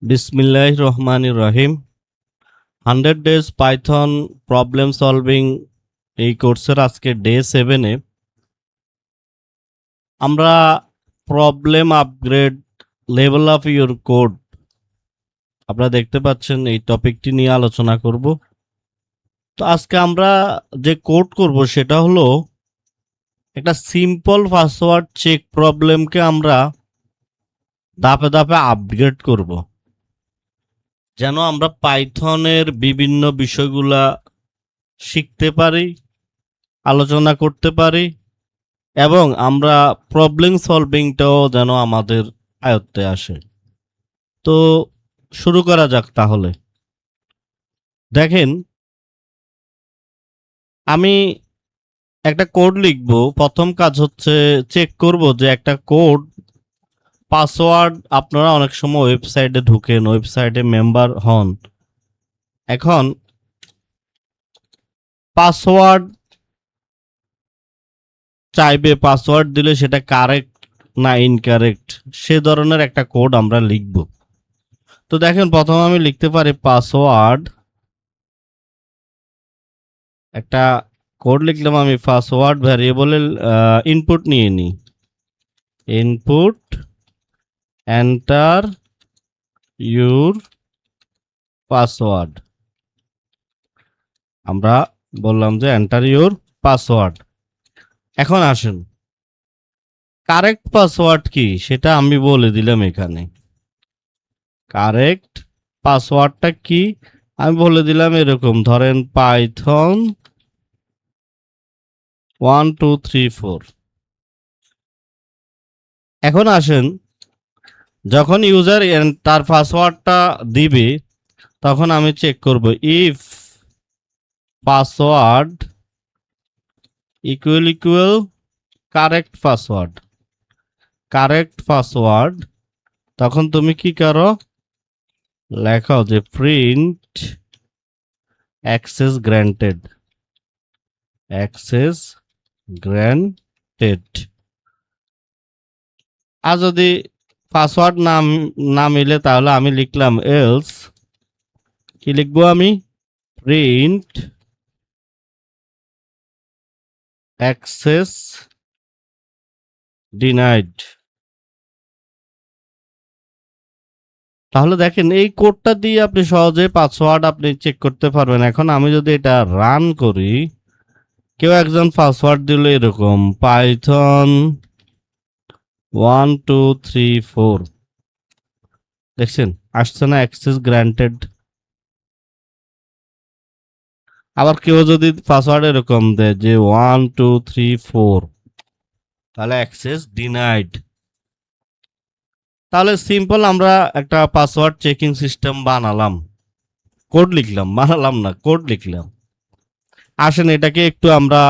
বিসমিল্লাহির রহমানির রহিম 100 days Python problem solving এই কোর্সের আজকে ডে 7-এ আমরা problem upgrade level of your code আপনারা দেখতে পাচ্ছেন এই টপিকটি নিয়ে আলোচনা করব। তো আজকে আমরা যে কোড করব সেটা হলো একটা সিম্পল পাসওয়ার্ড চেক প্রবলেমকে আমরা ধাপে ধাপে আপগ্রেড করব, যেন আমরা পাইথনের বিভিন্ন বিষয়গুলা শিখতে পারি, আলোচনা করতে পারি এবং আমরা প্রবলেম সলভিংটাও যেন আমাদের আয়ত্তে আসে। তো শুরু করা যাক তাহলে। দেখেন, আমি একটা কোড লিখব। প্রথম কাজ হচ্ছে চেক করব যে একটা কোড পাসওয়ার্ড, আপনারা অনেক সময় ওয়েবসাইটে ঢুকেন, ওয়েবসাইটে মেম্বার হন। এখন পাসওয়ার্ড চাইবে, পাসওয়ার্ড দিলে সেটা কারেক্ট না ইনকারেক্ট সে ধরনের একটা কোড আমরা লিখব। তো দেখেন, প্রথমে আমি লিখতে পারি পাসওয়ার্ড, একটা কোড লিখলাম আমি। পাসওয়ার্ড ভ্যারিয়েবলের ইনপুট নিয়ে নিই, ইনপুট এন্টার ইউর পাসওয়ার্ড। আমরা বললাম যে এন্টার ইউর পাসওয়ার্ড। এখন আসুন, কারেক্ট পাসওয়ার্ড কি সেটা আমি বলে দিলাম এখানে। কারেক্ট পাসওয়ার্ডটা কি আমি বলে দিলাম এরকম, ধরেন পাইথন 1 2 3 4। এখন আসেন, যখন ইউজার তার পাসওয়ার্ডটা দিবে তখন আমি চেক করব if password equal correct password. Correct password, তখন তুমি কি করো, লেখাও যে print access granted, access granted. আর যদি পাসওয়ার্ড না মিলে তাহলে আমি লিখলাম এলস, কি লিখবো আমি, প্রিন্ট অ্যাক্সেস ডিনাইড। তাহলে দেখেন, এই কোডটা দিয়ে আপনি সহজে পাসওয়ার্ড আপনি চেক করতে পারবেন। এখন আমি যদি এটা রান করি, কেউ একজন পাসওয়ার্ড দিল এরকম পাইথন 1 2 3 4, দেখছেন আসছে না অ্যাক্সেস গ্র্যান্টেড। আবার কেউ যদি পাসওয়ার্ড এরকম দেয় যে 1 2 3 4, তাহলে অ্যাক্সেস ডিনাইড। তাহলে সিম্পল আমরা একটা পাসওয়ার্ড চেকিং সিস্টেম বানালাম, কোড লিখলাম, বানালাম না কোড লিখলাম। আসেন এটাকে একটু আমরা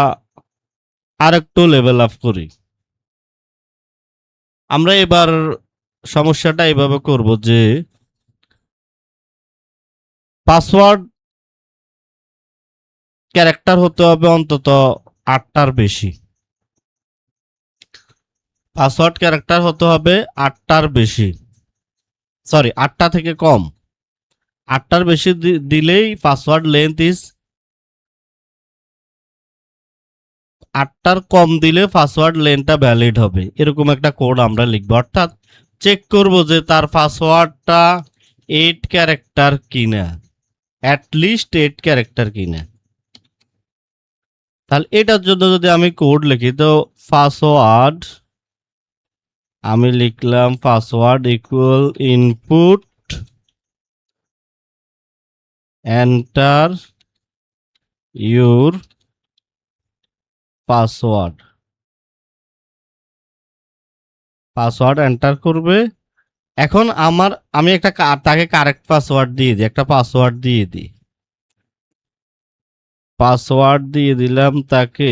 আরেকটু লেভেল আপ করি। আমরা এবার সমস্যাটা এভাবে করব যে পাসওয়ার্ড ক্যারেক্টার হতে হবে অন্তত 8টার বেশি। পাসওয়ার্ড ক্যারেক্টার হতে হবে 8টার বেশি, সরি 8টা থেকে কম। 8টার বেশি দিলেই পাসওয়ার্ড লেন্থ ইজ, 8টার কম দিলে পাসওয়ার্ড লেন্থটা ভ্যালিড হবে। এরকম একটা কোড আমরা লিখবো, অর্থাৎ চেক করব যে তার পাসওয়ার্ডটা 8 ক্যারেক্টার কিনা, অ্যাটলিস্ট 8 ক্যারেক্টার কিনা। তাহলে এটার জন্য যদি আমি কোড লিখি, তো পাসওয়ার্ড আমি লিখলাম password equal input enter your password. Password enter করবে। এখন আমি একটা তাকে কারেক্ট পাসওয়ার্ড দিয়ে দিই, একটা পাসওয়ার্ড দিয়ে দিই। পাসওয়ার্ড দিয়ে দিলাম তাকে,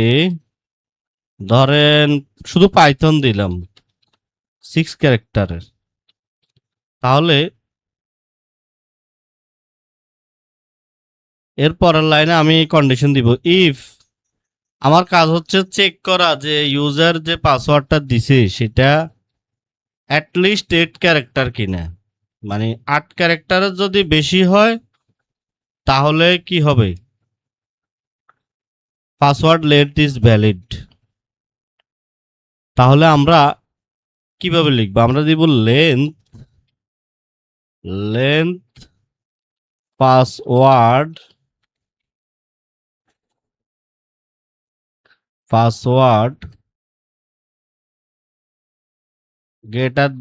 ধরেন শুধু পাইথন দিলাম 6 ক্যারেক্টারের। তাহলে এর পরের লাইনে আমি কন্ডিশন দিব ইফ, আমার কাজ হচ্ছে চেক করা যে ইউজার যে পাসওয়ার্ডটা দিছে সেটা অ্যাটলিস্ট 8 ক্যারেক্টার কিনা। মানে 8 ক্যারেক্টারের যদি বেশি হয় তাহলে কি হবে? Password length is valid. তাহলে আমরা কিভাবে লিখবো? আমরা দিব length password greater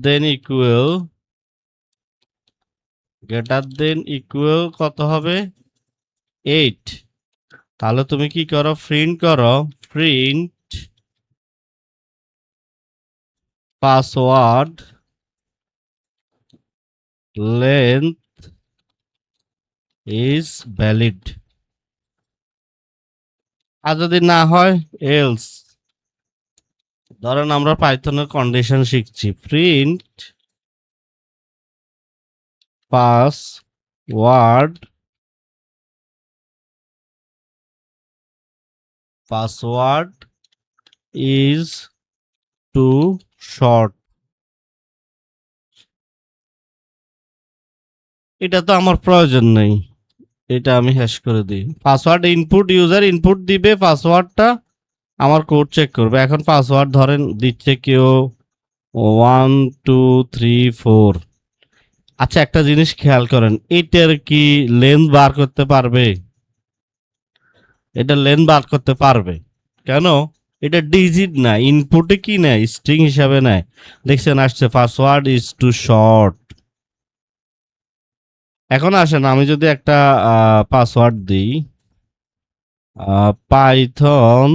than equal কত হবে? 8। তাহলে তুমি কি করো? Print password length is valid. আর যদি না হয় এলস। ধরেন আমরা পাইথনের কন্ডিশন শিখছি, print password is too short. এটা তো আমার প্রয়োজন নেই, এটা আমি হ্যাশ করে দিই। পাসওয়ার্ড ইনপুট, ইউজার ইনপুট দিবে পাসওয়ার্ডটা, আমার কোড চেক করবে। এখন পাসওয়ার্ড ধরেন দিচ্ছে কেউ 1 2 3 4। আচ্ছা, একটা জিনিস খেয়াল করেন, এটার কি লেন্থ বার করতে পারবে? এটা লেন্থ বার করতে পারবে। কেন? এটা ডিজিট না, ইনপুটে কি নেয়? স্ট্রিং হিসাবে নেয়। দেখছেন আসছে পাসওয়ার্ড ইজ টু শর্ট। এখন আসেন আমি যদি একটা পাসওয়ার্ড দিই, পাইথন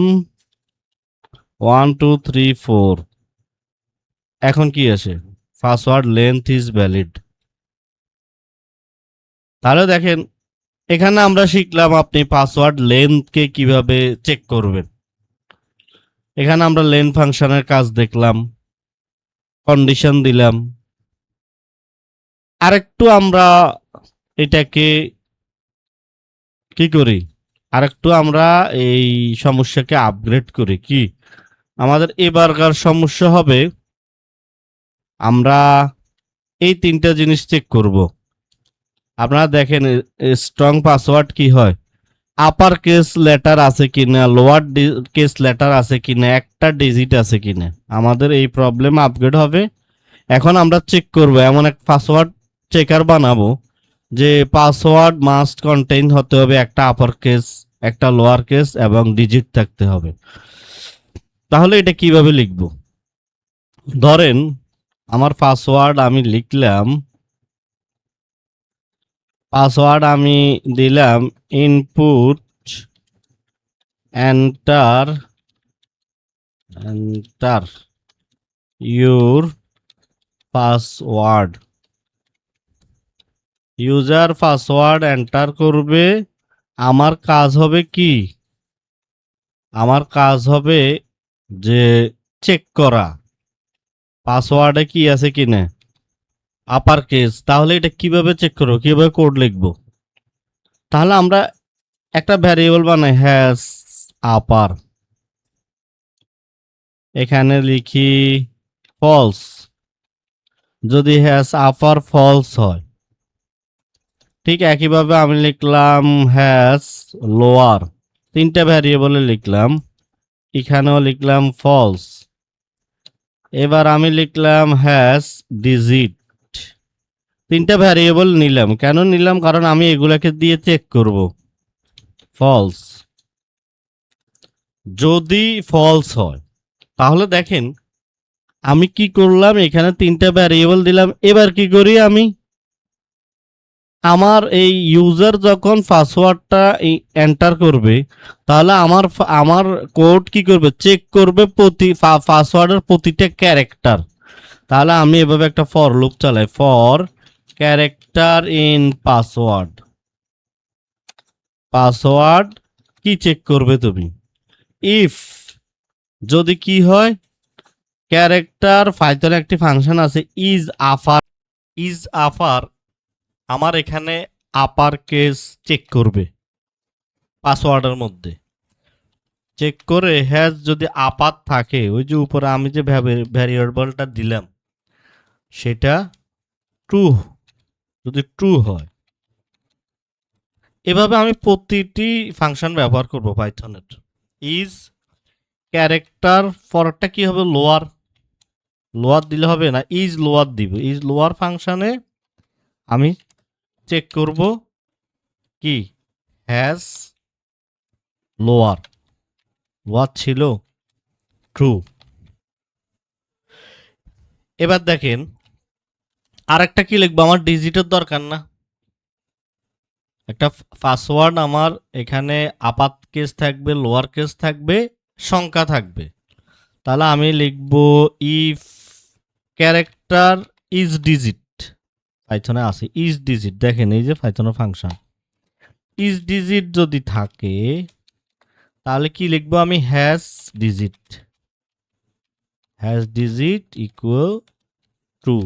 1 2 3 4, এখন কি আসে? Password length is valid. তাহলে দেখেন, এখানে আমরা শিখলাম আপনি পাসওয়ার্ড লেন্থকে কিভাবে চেক করবেন। এখানে আমরা লেন্থ ফাংশনের কাজ দেখলাম, কন্ডিশন দিলাম। আরেকটু আমরা এটাকে কি করি? আরেকটু আমরা এই সমস্যাকে আপগ্রেড করি। কি আমাদের এবারকার সমস্যা হবে, আমরা এই 3টা জিনিস চেক করব। আপনারা দেখেন স্ট্রং পাসওয়ার্ড কি হয়? আপার কেস লেটার আছে কিনা, লোয়ার কেস লেটার আছে কিনা, একটা ডিজিট আছে কিনা। আমাদের এই প্রবলেম আপগ্রেড হবে। এখন আমরা চেক করব, এমন এক পাসওয়ার্ড চেকার বানাবো যে পাসওয়ার্ড মাস্ট কন্টেইন হতে হবে একটা আপার কেস, একটা লোয়ার কেস এবং ডিজিট থাকতে হবে। তাহলে এটা কিভাবে লিখব? ধরেন আমার পাসওয়ার্ড আমি লিখলাম, পাসওয়ার্ড আমি দিলাম input enter your password. User password enter করবে। আমার কাজ হবে কি? আমার কাজ হবে যে চেক করা পাসওয়ার্ডে কি আছে কিনা, আপার কেস। তাহলে এটা কিভাবে চেক করবো, কিভাবে কোড লিখবো? তাহলে আমরা একটা ভ্যারিয়েবল বানাই, হ্যাশ আপার। এখানে লিখি ফলস। যদি হ্যাশ আপার ফলস হয়, ঠিক একইভাবে আমি লিখলাম হ্যাশ লোয়ার। 3টা ভ্যারিয়েবলে লিখলাম, এখানেও লিখলাম ফলস। এবার আমি লিখলাম হ্যাশ ডিজিট। 3টা ভ্যারিয়েবল নিলাম। কেন নিলাম? কারণ আমি এগুলাকে দিয়ে চেক করব। ফলস, যদি ফলস হয় তাহলে দেখেন আমি কি করলাম, এখানে 3টা ভ্যারিয়েবল দিলাম। এবার কি করি আমি, আমার এই ইউজার যখন পাসওয়ার্ডটা এন্টার করবে, তাহলে আমার কোড কি করবে? চেক করবে পাসওয়ার্ডের প্রতিটা ক্যারেক্টার। তাহলে আমি এভাবে একটা ফর লুপ চালাই, for character in password. Password কি চেক করবে তুমি? ইফ, যদি কি হয়, ক্যারেক্টার পাইথনে একটি ফাংশন আছে ইজ আফার। আমার এখানে আপার কেস চেক করবে পাসওয়ার্ডের মধ্যে। চেক করে হ্যাজ যদি আপার থাকে, ওই যে উপরে আমি যে ভ্যারিয়েবলটা দিলাম সেটা ট্রু যদি ট্রু হয়। এভাবে আমি প্রতিটি ফাংশন ব্যবহার করব পাইথনের। ইজ ক্যারেক্টার পরেরটা কি হবে, লোয়ার। লোয়ার দিলে হবে না, ইজ লোয়ার দিব। ইজ লোয়ার ফাংশনে আমি চেক করব কি হ্যাজ লোয়ার। লোয়ার ছিল ট্রু। এবার দেখেন আরেকটা কি লিখবো, আমার ডিজিটের দরকার না। একটা পাসওয়ার্ড আমার এখানে আপাত কেস থাকবে, লোয়ার কেস থাকবে, সংখ্যা থাকবে। তাহলে আমি লিখব ইফ ক্যারেক্টার ইজ ডিজিট। পাইথনে আছে ইজ ডিজিট, দেখেন এই যে পাইথনের ফাংশন ইজ ডিজিট যদি থাকে তাহলে কি লিখবো আমি, has digit. Has digit equal true.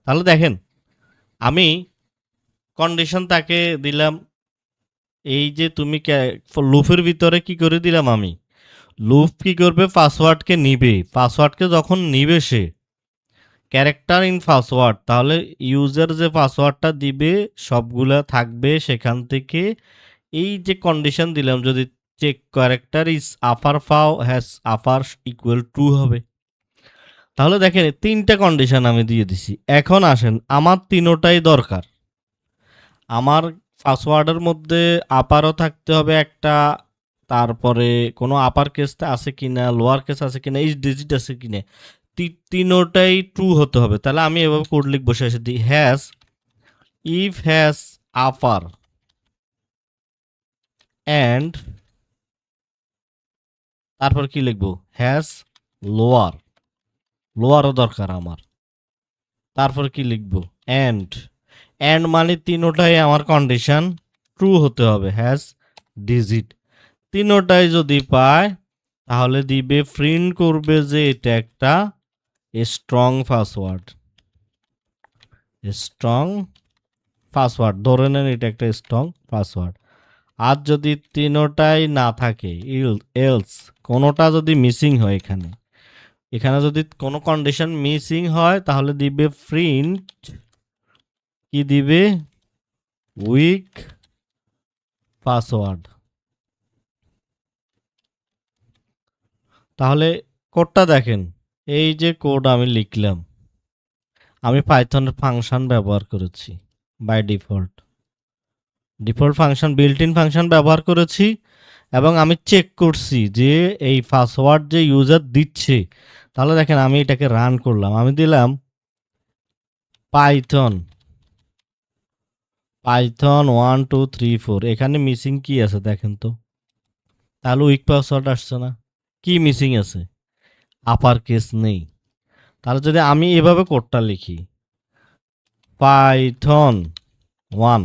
তাহলে দেখেন আমি কন্ডিশন তাকে দিলাম, এই যে তুমি লুপের ভিতরে কি করে দিলাম আমি, লুপ কি করবে, পাসওয়ার্ডকে নিবে। পাসওয়ার্ডকে যখন নিবে সে ক্যারেক্টার ইন পাসওয়ার্ড, তাহলে ইউজার যে পাসওয়ার্ডটা দিবে সবগুলা থাকবে সেখান থেকে। এই যে কন্ডিশন দিলাম, যদি চেক ক্যারেক্টার ইজ আপার ফাও হ্যাজ আপার ইকুয়াল ট্রু হবে। তাহলে দেখেন তিনটা কন্ডিশন আমি দিয়ে দিছি। এখন আসেন আমার তিনোটাই দরকার। আমার পাসওয়ার্ডের মধ্যে আপারও থাকতে হবে একটা, তারপরে কোনো আপার কেস আছে কিনা, লোয়ার কেস আছে কিনা, ইজ ডিজিট আছে কিনা, তিনোটাই ট্রু হতে হবে। তাহলে আমি এভাবে কোড লিখবো শেষে দিই has, if has upper and তারপর কি লিখবো, হ্যাজ লোয়ার। লোয়ারও দরকার আমার। তারপর কি লিখবো, অ্যান্ড। অ্যান্ড মানে তিনোটাই আমার কন্ডিশন ট্রু হতে হবে, হ্যাজ ডিজিট। তিনোটাই যদি পায় তাহলে দিবে, প্রিন্ট করবে যে এটা একটা স্ট্রং পাসওয়ার্ড। স্ট্রং পাসওয়ার্ড ধরে নেন এটা একটা স্ট্রং পাসওয়ার্ড। আর যদি তিনোটাই না থাকে, এলস কোনোটা যদি মিসিং হয়, এখানে এখানে যদি কোনো কন্ডিশন মিসিং হয় তাহলে দিবে প্রিন্ট, কি দিবে, উইক পাসওয়ার্ড। তাহলে কোডটা দেখেন, এই যে কোড আমি লিখলাম, আমি পাইথনের ফাংশন ব্যবহার করেছি by default. Default function, built in function ব্যবহার করেছি এবং আমি চেক করছি যে এই পাসওয়ার্ড যে ইউজার দিচ্ছে। তাহলে দেখেন আমি এটাকে রান করলাম, আমি দিলাম পাইথন পাইথন 1 2 3 4, এখানে মিসিং কি আছে দেখেন তো। তাহলে উইক পাসওয়ার্ড আসছে না। কি মিসিং আছে, আপার কেস নেই। তাহলে যদি আমি এভাবে কোডটা লিখি পাইথন 1,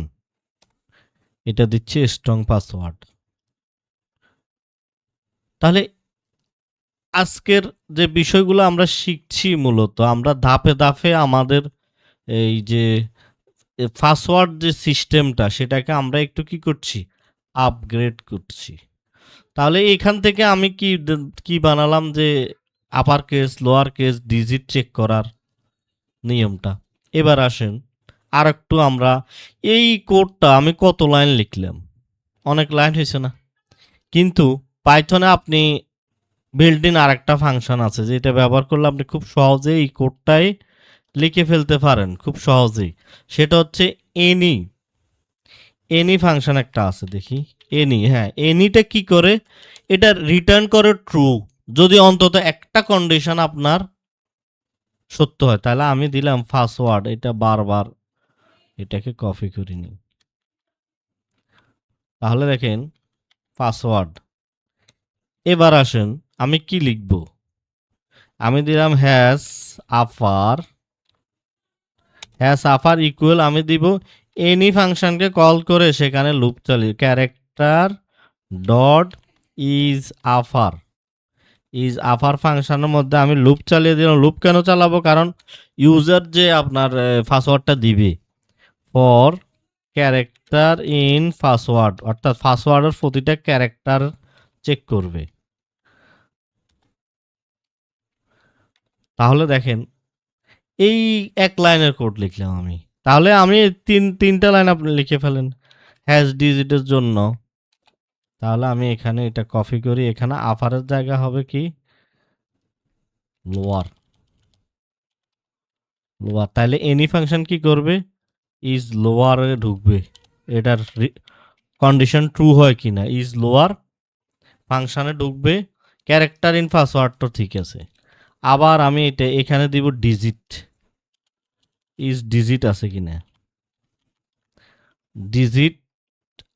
এটা দিচ্ছে স্ট্রং পাসওয়ার্ড। তাহলে আজকের যে বিষয়গুলো আমরা শিখছি, মূলত আমরা ধাপে ধাপে আমাদের এই যে পাসওয়ার্ড যে সিস্টেমটা সেটাকে আমরা একটু কি করছি, আপগ্রেড করছি। তাহলে এখান থেকে আমি কি বানালাম, যে upper case lower case digit check করার নিয়মটা। এবার আসেন আর একটু আমরা, এই কোডটা আমি কত লাইন লিখলাম, অনেক লাইন হয়েছে না? কিন্তু পাইথনে আপনি বিল্ট ইন আরেকটা ফাংশন আছে যেটা ব্যবহার করলে আপনি খুব সহজেই এই কোডটাই লিখে ফেলতে পারেন খুব সহজেই। সেটা হচ্ছে এনি। এনি ফাংশন একটা আছে, দেখি এনি। হ্যাঁ, এনিটা কি করে, এটা রিটার্ন করে ট্রু যদি অন্তত একটা কন্ডিশন আপনার সত্য হয়। তাহলে আমি দিলাম পাসওয়ার্ড, এটা বারবার এটাকে কপি করে নিই। তাহলে দেখেন পাসওয়ার্ড। এবার আসেন আমি কি লিখব, আমি দিলাম হ্যাজ আপার ইকুয়াল, আমি দিব এনি ফাংশনকে কল করে সেখানে লুপ চালিয়ে ক্যারেক্টার ডট ইজ আপার ফাংশনের মধ্যে আমি লুপ চালিয়ে দিলাম। লুপ কেন চালাবো, কারণ ইউজার যে আপনার পাসওয়ার্ডটা দিবে ফর ক্যারেক্টার ইন পাসওয়ার্ড, অর্থাৎ পাসওয়ার্ডের প্রতিটা ক্যারেক্টার চেক করবে। তাহলে দেখেন এই এক লাইনের কোড লিখলাম আমি, তাহলে আমি তিনটা লাইন আপনি লিখে ফেলেন হ্যাশ ডিজিটের জন্য। তাহলে আমি এখানে এটা কপি করি, এখানে আপারের জায়গা হবে কি লোয়ার। লোয়ার তাহলে এনি ফাংশন কি করবে, ইজ লোয়ারে ঢুকবে, এটার কন্ডিশন ট্রু হয় কিনা, ইজ লোয়ার ফাংশনে ঢুকবে, ক্যারেক্টার ইন পাসওয়ার্ড তো ঠিক আছে। আবার আমি এটা এখানে দিব ডিজিট, ইজ ডিজিট আছে কিনা, ডিজিট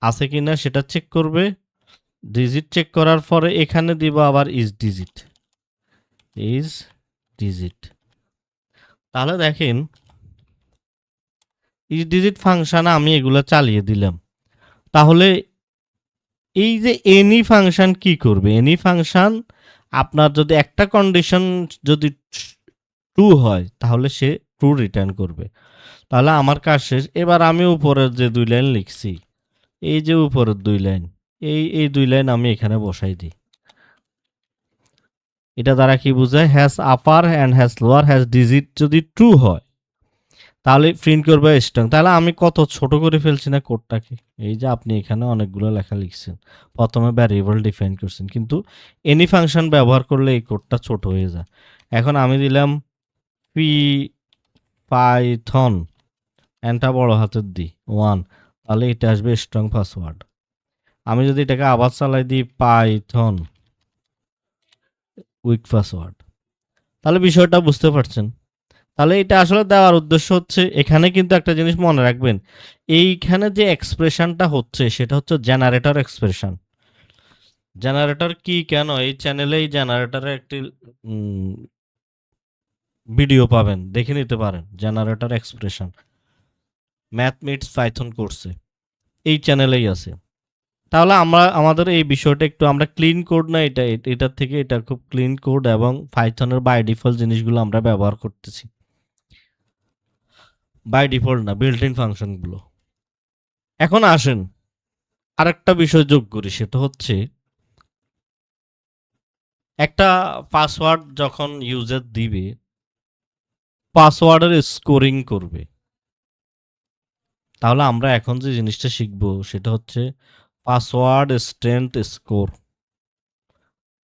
আছে কিনা সেটা চেক করবে। ডিজিট চেক করার পরে এখানে দিব আবার ইজ ডিজিট, ইজ ডিজিট। তাহলে দেখেন ইজ ডিজিট ফাংশন আমি এগুলো চালিয়ে দিলাম। তাহলে এই যে এনি ফাংশন কি করবে, এনি ফাংশন আপনার যদি একটা কন্ডিশন যদি ট্রু হয় তাহলে সে ট্রু রিটার্ন করবে। তাহলে আমার কাজ শেষ। এবার আমি উপরের যে 2 লাইন লিখছি, এই যে উপরের 2 লাইন, এই 2 লাইন আমি এখানে বসাই দিই। এটা দ্বারা কি বোঝায়, has upper and has lower has digit যদি ট্রু হয় তাহলে প্রিন্ট করবে স্ট্রিং। তাহলে আমি কত ছোট করে ফেলছি না কোডটাকে। এই যে আপনি এখানে অনেকগুলো লেখা লিখছেন, প্রথমে ভ্যারিয়েবল ডিফাইন করছেন, কিন্তু এনি ফাংশন ব্যবহার করলে এই কোডটা ছোট হয়ে যায়। এখন আমি দিলাম পি পাইথন, এনটা বড় হাতের দিই 1, তাহলে এটা আসবে স্ট্রং পাসওয়ার্ড। আমি যদি এটাকে আবার চালাই দিই পাইথন উইক পাসওয়ার্ড, তাহলে বিষয়টা বুঝতে পারছেন। তাহলে এটা আসলে দেওয়ার উদ্দেশ্য হচ্ছে, এখানে কিন্তু একটা জিনিস মনে রাখবেন, এইখানে যে এক্সপ্রেশনটা হচ্ছে সেটা হচ্ছে জেনারেটর এক্সপ্রেশন। জেনারেটর কি, কেন এই চ্যানেলে এই জেনারেটরের একটি ভিডিও পাবেন, দেখে নিতে পারেন, generator expression math meets Python কোর্সে এই চ্যানেলেই আছে। তাহলে আমরা আমাদের এই বিষয়টা একটু আমরা ক্লিন কোড না, এটার থেকে এটা খুব ক্লিন কোড এবং পাইথনের বাই ডিফল্ট জিনিসগুলো আমরা ব্যবহার করতেছি, বাই ডিফল্ট না, বিল্ট ইন ফাংশনগুলো। এখন আসেন আরেকটা বিষয় যোগ করি, সেটা হচ্ছে একটা পাসওয়ার্ড যখন ইউজার দিবে, পাসওয়ার্ডের স্কোরিং করবে। তাহলে আমরা এখন যে জিনিসটা শিখব সেটা হচ্ছে পাসওয়ার্ড স্ট্রেংথ স্কোর।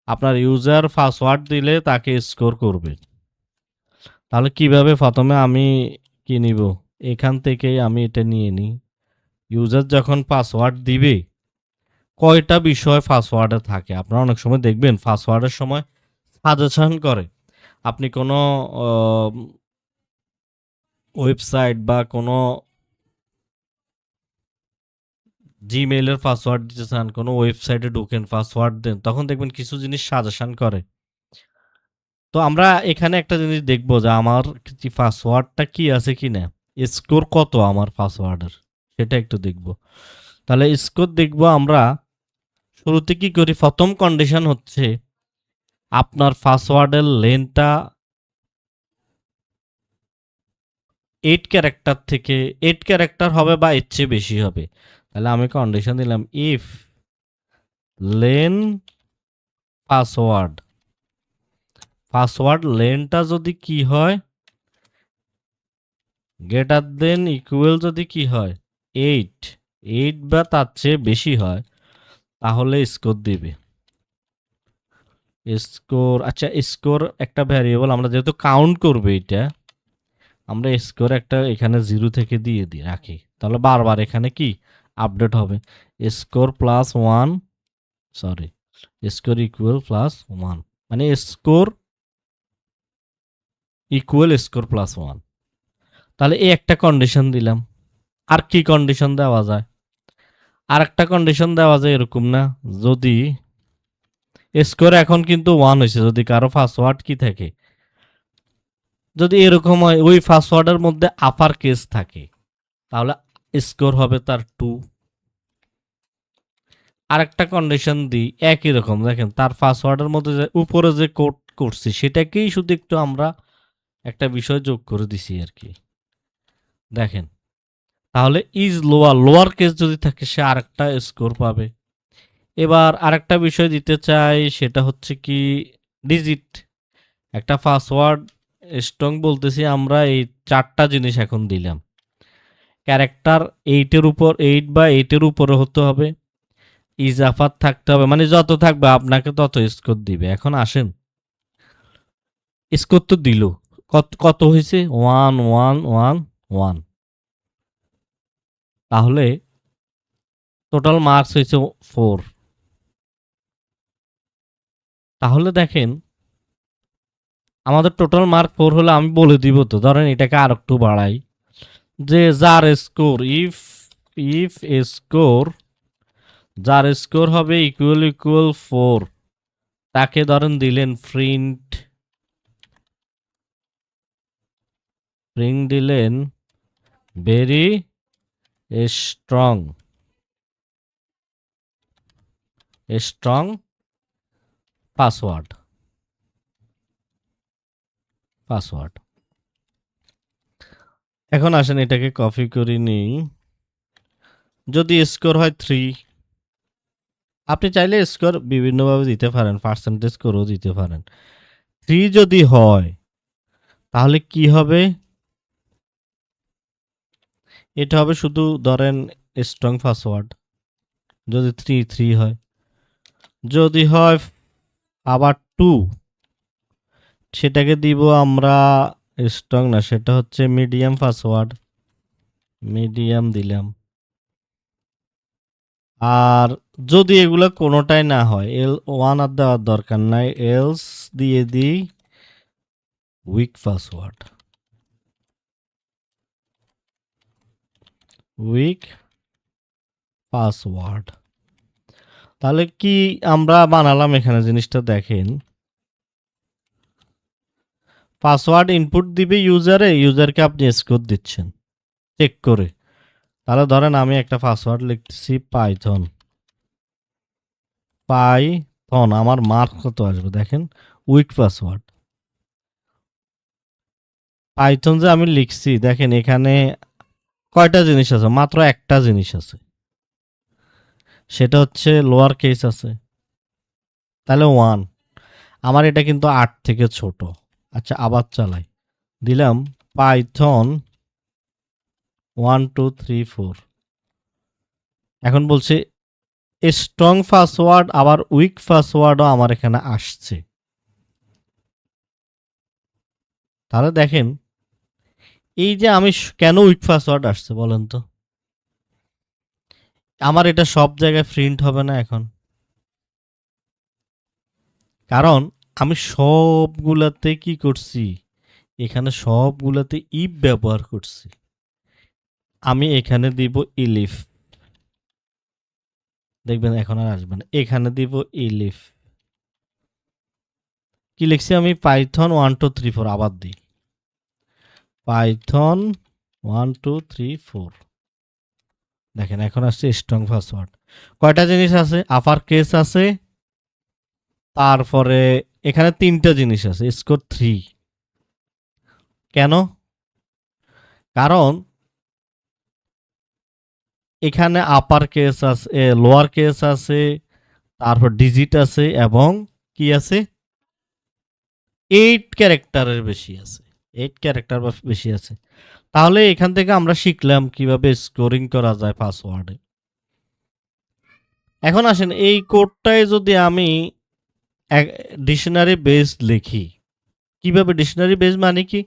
আপনার ইউজার পাসওয়ার্ড দিলে তাকে স্কোর করবে। তাহলে কিভাবে, প্রথমে আমি কি নিব, এখান থেকেই আমি এটা নিয়ে নিই। ইউজার যখন পাসওয়ার্ড দিবে কয়টা বিষয় পাসওয়ার্ডে থাকে, আপনারা অনেক সময় দেখবেন পাসওয়ার্ডের সময় সাজেশন করে। আপনি কোনো ওয়েবসাইট বা কোনো জিমেইলের পাসওয়ার্ড দিতে চান, কোনো ওয়েবসাইটে ঢুকেন পাসওয়ার্ড দেন, তখন দেখবেন কিছু জিনিস সাজেশন করে। তো আমরা এখানে একটা জিনিস দেখবো যে আমার পাসওয়ার্ডটা কি আছে কি না, স্কোর কত আমার পাসওয়ার্ডের, সেটা একটু দেখব। তাহলে স্কোর দেখব আমরা শুরুতে কি করি, প্রথম কন্ডিশন হচ্ছে আপনার পাসওয়ার্ডের লেন্থটা 8 ক্যারেক্টার থেকে 8 ক্যারেক্টার হবে বা এর চেয়ে বেশি হবে। তাহলে আমি কন্ডিশন দিলাম ইফ লেন পাসওয়ার্ড লেনটা যদি কি হয়, গ্রেটার দেন ইকুয়াল যদি কি হয় 8 বা তার চেয়ে বেশি হয়, তাহলে স্কোর দিবে। স্কোর, আচ্ছা স্কোর একটা ভ্যারিয়েবল, আমরা যেহেতু কাউন্ট করবে এটা, আমরা স্কোর একটা এখানে 0 থেকে দিয়ে দিই রাখি, তাহলে বারবার এখানে কি আপডেট হবে। Score plus 1, sorry, score equal plus 1, মানে স্কোর ইকুয়াল স্কোর প্লাস 1। তাহলে এই একটা কন্ডিশন দিলাম। আর কি কন্ডিশন দেওয়া যায়, আর একটা কন্ডিশন দেওয়া যায় এরকম না, যদি স্কোর এখন কিন্তু 1 হয়েছে, যদি কারো পাসওয়ার্ড কি থাকে, যদি এরকম হয় ওই পাসওয়ার্ডের মধ্যে আপার কেস থাকে, তাহলে স্কোর হবে তার 2। আরেকটা কন্ডিশন দিই একই রকম, দেখেন তার পাসওয়ার্ডের মধ্যে যে উপরে যে কোড করছি সেটাকেই শুধু একটু আমরা একটা বিষয় যোগ করে দিছি আর কি, দেখেন। তাহলে ইজ লোয়ার কেস যদি থাকে সে আরেকটা স্কোর পাবে। এবার আরেকটা বিষয় দিতে চাই, সেটা হচ্ছে কি ডিজিট। একটা পাসওয়ার্ড স্ট্রং বলতেছি আমরা এই 4টা জিনিস এখন দিলাম। ক্যারেক্টার 8 এর উপর 8 বা 8 এর উপরে হতে হবে, ইজাফাত থাকতে হবে, মানে যত থাকবে আপনাকে তত স্কোর দিবে। এখন আসেন স্কোর তো দিল, কত কত হয়েছে 1 1 1 1, তাহলে টোটাল মার্কস হয়েছে 4। তাহলে দেখেন আমাদের টোটাল মার্ক 4 হলে আমি বলে দিব তো, ধরেন এটাকে আর একটু বাড়াই, যে যার স্কোর ইফ ইফ স্কোর যার স্কোর হবে ইকুয়াল ইকুয়াল 4, তাকে ধরেন দিলেন প্রিন্ট দিলেন ভেরি স্ট্রং স্ট্রং পাসওয়ার্ড। এখন আসেন এটাকে কপি করে নিই। যদি স্কোর হয় 3, আপনি চাইলে স্কোর বিভিন্নভাবে দিতে পারেন, পার্সেন্টেজ করেও দিতে পারেন। 3 যদি হয় তাহলে কি হবে, এটা হবে শুধু ধরেন স্ট্রং পাসওয়ার্ড, যদি 3 হয়। যদি হয় আবার 2, সেটাকে দিব আমরা স্ট্রং না, সেটা হচ্ছে মিডিয়াম পাসওয়ার্ড, মিডিয়াম দিলাম। আর যদি এগুলো কোনোটাই না হয়, L1 আর দেওয়ার দরকার নাই, এলস দিয়ে দিই উইক পাসওয়ার্ড, উইক পাসওয়ার্ড। তাহলে কি আমরা বানালাম এখানে, জিনিসটা দেখেন। পাসওয়ার্ড ইনপুট দিবে ইউজারকে আপনি স্কোর দিচ্ছেন চেক করে। তাহলে ধরেন আমি একটা পাসওয়ার্ড লিখতেছি পাইথন, আমার মার্ক কত আসবে দেখেন, উইক পাসওয়ার্ড। পাইথন যে আমি লিখছি দেখেন এখানে কয়টা জিনিস আছে, মাত্র একটা জিনিস আছে, সেটা হচ্ছে লোয়ার কেস আছে, তাহলে 1। আমার এটা কিন্তু 8 থেকে ছোট। আচ্ছা আবার চালাই, দিলাম পাইথন 1 2 3 4। এখন বলছে স্ট্রং পাসওয়ার্ড, আবার উইক পাসওয়ার্ডও আমার এখানে আসছে। তাহলে দেখেন এই যে আমি কেন উইক পাসওয়ার্ড আসছে বলেন তো, আমার এটা সব জায়গায় প্রিন্ট হবে না এখন, কারণ আমি সবগুলাতে কি করছি, এখানে সবগুলাতে ইফ ব্যবহার করছি। আমি এখানে দিব ইলিফ, দেখবেন এখন আর আসবে না, এখানে দিব ইলিফ। কি লিখছি আমি, পাইথন 1 2 3 4, আবার দিই পাইথন 1 2 3 4। দেখেন এখন আসছে স্ট্রং পাসওয়ার্ড। কয়টা জিনিস আছে, আপার কেস আছে, তারপরে এখানে 3টা জিনিস আছে, স্কোর 3। কেন, কারণ এখানে আপার কেস আছে, লোয়ার কেস আছে, তারপর ডিজিট আছে, এবং কি আছে 8 ক্যারেক্টারের বেশি আছে, 8 ক্যারেক্টার বা বেশি আছে। তাহলে এখান থেকে আমরা শিখলাম কিভাবে স্কোরিং করা যায় পাসওয়ার্ডে। এখন আসেন এই কোডটায় যদি আমি ডিকশনারি বেস লিখি, কিভাবে ডিকশনারি বেস মানে কি,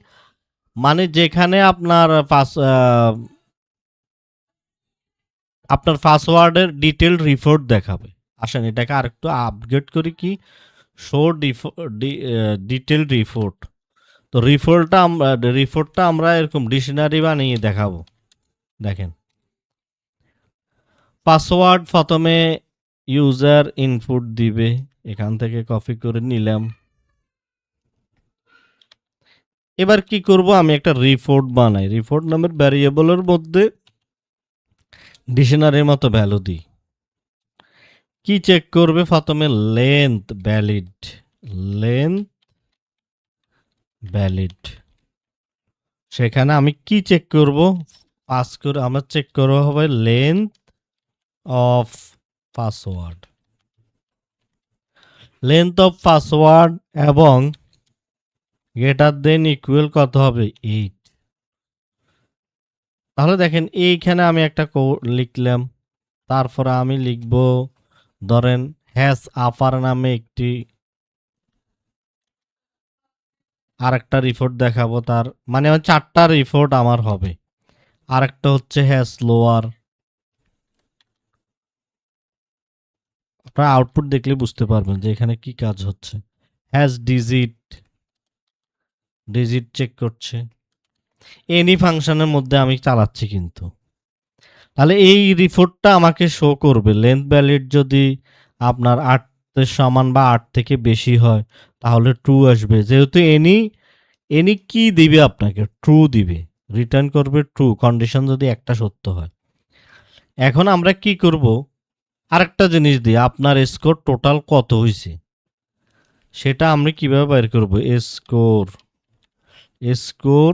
মানে যেখানে আপনার পাসওয়ার্ডের ডিটেল রিপোর্ট দেখাবে। আসেন এটাকে আরেকটু আপগ্রেড করি, কি শো ডিটেল রিপোর্ট। তো রিপোর্টটা আমরা এরকম ডিকশনারি বানিয়ে দেখাবো। দেখেন পাসওয়ার্ড প্রথমে ইউজার ইনপুট দিবে, এখান থেকে কপি করে নিলাম। এবার কি করব, আমি একটা রিপোর্ট বানাই, রিপোর্ট নামের ভ্যারিয়েবলের মধ্যে ডিকশনারির মতো ভ্যালু দিই। কি চেক করবে, প্রথমে লেন্থ ভ্যালিড, সেখানে আমি কি চেক করব, পাস করে আমরা চেক করবো হবে লেন্থ অফ পাসওয়ার্ড এবং গ্রেটার দেন ইকুয়াল কত হবে 8। তাহলে দেখেন এইখানে আমি একটা লিখলাম, তারপরে আমি লিখব ধরেন হ্যাশ আফার নামে একটি আরেকটা রিপোর্ট দেখাবো, তার মানে 4টা রিপোর্ট আমার হবে। আরেকটা হচ্ছে হ্যাশ লোয়ার, আপনারা আউটপুট দেখলে বুঝতে পারবেন যে এখানে কি কাজ হচ্ছে। হ্যাশ ডিজিট, ডিজিট চেক করছে, এনি ফাংশনের মধ্যে আমি চালাচ্ছি কিন্তু। তাহলে এই রিপোর্টটা আমাকে শো করবে লেন্থ ভ্যালিড যদি আপনার 8 সমান বা 8 থেকে বেশি হয় তাহলে ট্রু আসবে, যেহেতু এনি এনি কি দিবে আপনাকে ট্রু দিবে, রিটার্ন করবে ট্রু, কন্ডিশন যদি একটা সত্য হয়। এখন আমরা কি করব, আরেকটা জিনিস দিয়ে আপনার স্কোর টোটাল কত হয়েছে সেটা আমরা কিভাবে বের করব। স্কোর, স্কোর